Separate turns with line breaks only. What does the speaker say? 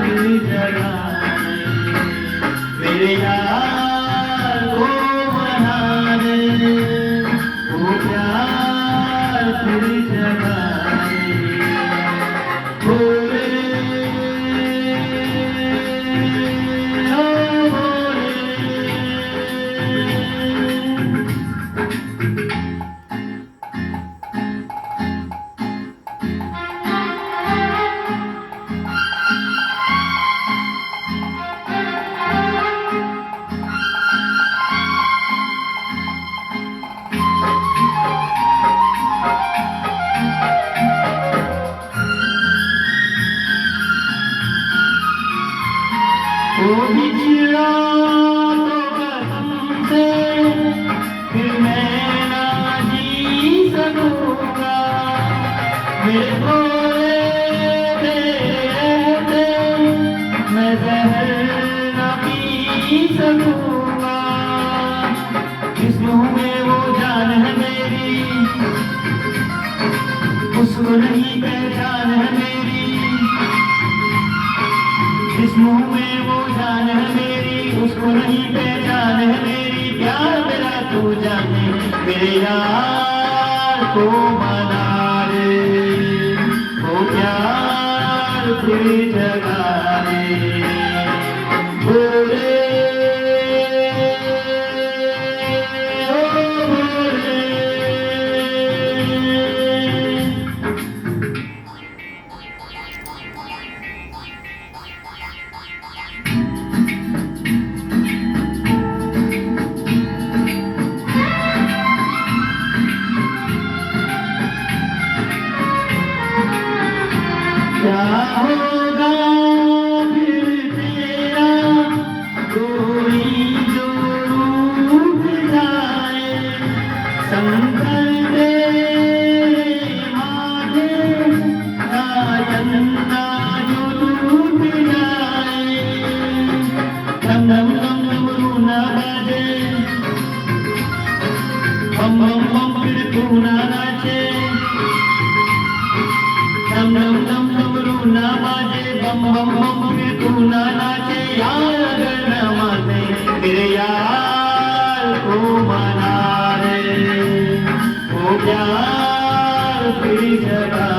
फिर जगा मेरे यार को मना दे, वो प्यार फिर जगा भोले ओ भोले। वो बिछड़ा तो कसम से फिर मैं ना जी सकूंगा, मेरे भोले तेरे रहते मैं जहर ना पी सकूंगा। जिस्म में वो जान है मेरी, उसको नहीं पहचान है मेरी। जिस्म में वो जान है मेरी, उसको नहीं पहचान है मेरी। प्यार मेरा तू जाने, मेरे यार को मना रे, वो प्यार फिर जगा रे भोले ओ भोले। क्या होगा फिर तेरा कोई जो रूठ जाए, शंकर तेरे माथे का चंदा जो टूट जाए। डम डम डम डमरू ना बाजे, बम बम बम फिर तू ना नाचे। डम डम डम डमरू ना बाजे, बम बम बम फिर तू ना नाचे। यार अगर न माने मेरे यार को मना रे, वो प्यार फिर जगा